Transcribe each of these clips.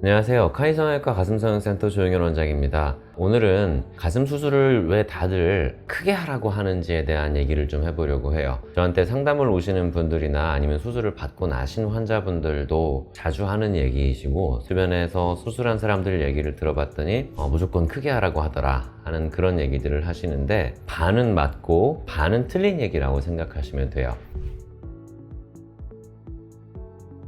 안녕하세요. 카이성형외과 가슴성형센터 조영현 원장입니다. 오늘은 가슴 수술을 왜 다들 크게 하라고 하는지에 대한 얘기를 좀 해보려고 해요. 저한테 상담을 오시는 분들이나 아니면 수술을 받고 나신 환자분들도 자주 하는 얘기이시고, 주변에서 수술한 사람들 얘기를 들어봤더니 무조건 크게 하라고 하더라 하는 그런 얘기들을 하시는데, 반은 맞고 반은 틀린 얘기라고 생각하시면 돼요.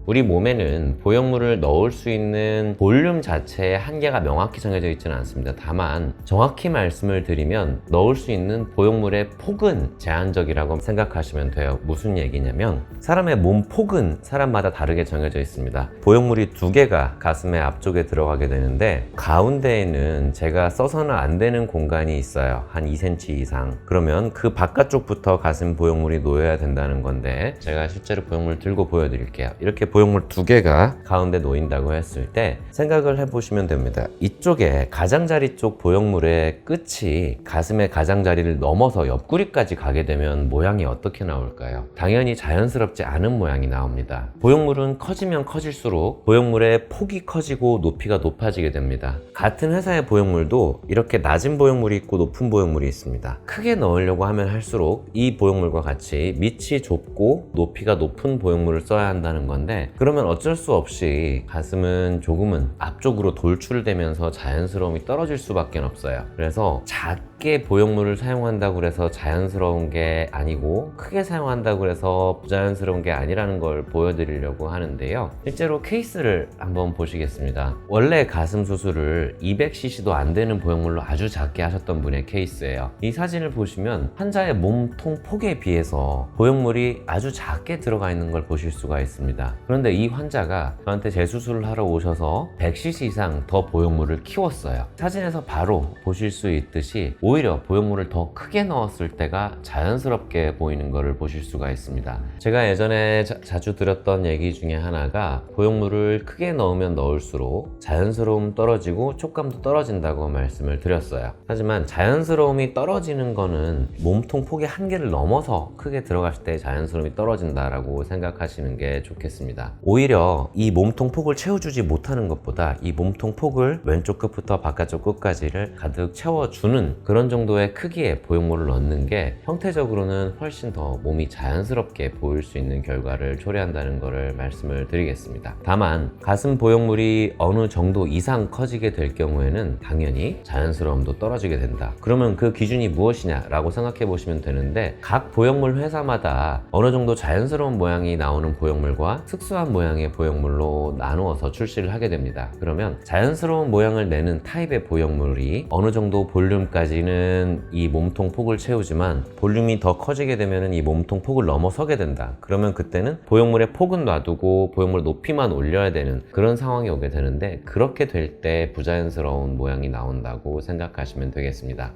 우리 몸에는 보형물을 넣을 수 있는 볼륨 자체의 한계가 명확히 정해져 있지는 않습니다. 다만 정확히 말씀을 드리면 넣을 수 있는 보형물의 폭은 제한적이라고 생각하시면 돼요. 무슨 얘기냐면, 사람의 몸 폭은 사람마다 다르게 정해져 있습니다. 보형물이 두 개가 가슴의 앞쪽에 들어가게 되는데, 가운데에는 제가 써서는 안 되는 공간이 있어요. 한 2cm 이상. 그러면 그 바깥쪽부터 가슴 보형물이 놓여야 된다는 건데, 제가 실제로 보형물을 들고 보여드릴게요. 이렇게 보형물 두 개가 가운데 놓인다고 했을 때 생각을 해보시면 됩니다. 이쪽에 가장자리 쪽 보형물의 끝이 가슴의 가장자리를 넘어서 옆구리까지 가게 되면 모양이 어떻게 나올까요? 당연히 자연스럽지 않은 모양이 나옵니다. 보형물은 커지면 커질수록 보형물의 폭이 커지고 높이가 높아지게 됩니다. 같은 회사의 보형물도 이렇게 낮은 보형물이 있고 높은 보형물이 있습니다. 크게 넣으려고 하면 할수록 이 보형물과 같이 밑이 좁고 높이가 높은 보형물을 써야 한다는 건데, 그러면 어쩔 수 없이 가슴은 조금은 앞쪽으로 돌출되면서 자연스러움이 떨어질 수밖에 없어요. 그래서 작게 보형물을 사용한다고 해서 자연스러운 게 아니고, 크게 사용한다고 해서 부자연스러운 게 아니라는 걸 보여드리려고 하는데요. 실제로 케이스를 한번 보시겠습니다. 원래 가슴 수술을 200cc도 안 되는 보형물로 아주 작게 하셨던 분의 케이스예요. 이 사진을 보시면 환자의 몸통 폭에 비해서 보형물이 아주 작게 들어가 있는 걸 보실 수가 있습니다. 그런데 이 환자가 저한테 재수술을 하러 오셔서 100cc 이상 더 보형물을 키웠어요. 사진에서 바로 보실 수 있듯이 오히려 보형물을 더 크게 넣었을 때가 자연스럽게 보이는 것을 보실 수가 있습니다. 제가 예전에 자주 드렸던 얘기 중에 하나가, 보형물을 크게 넣으면 넣을수록 자연스러움 떨어지고 촉감도 떨어진다고 말씀을 드렸어요. 하지만 자연스러움이 떨어지는 거는 몸통 폭의 한계를 넘어서 크게 들어갔을 때 자연스러움이 떨어진다라고 생각하시는 게 좋겠습니다. 오히려 이 몸통 폭을 채워주지 못하는 것보다 이 몸통 폭을 왼쪽 끝부터 바깥쪽 끝까지를 가득 채워주는 그런 정도의 크기의 보형물을 넣는 게 형태적으로는 훨씬 더 몸이 자연스럽게 보일 수 있는 결과를 초래한다는 것을 말씀을 드리겠습니다. 다만 가슴 보형물이 어느 정도 이상 커지게 될 경우에는 당연히 자연스러움도 떨어지게 된다. 그러면 그 기준이 무엇이냐라고 생각해 보시면 되는데, 각 보형물 회사마다 어느 정도 자연스러운 모양이 나오는 보형물과 특수한 모양의 보형물로 나누어서 출시를 하게 됩니다. 그러면 자연스러운 모양을 내는 타입의 보형물이 어느 정도 볼륨까지는 이 몸통 폭을 채우지만, 볼륨이 더 커지게 되면 이 몸통 폭을 넘어서게 된다. 그러면 그때는 보형물의 폭은 놔두고 보형물 높이만 올려야 되는 그런 상황이 오게 되는데, 그렇게 될 때 부자연스러운 모양이 나온다고 생각하시면 되겠습니다.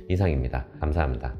이상입니다. 감사합니다.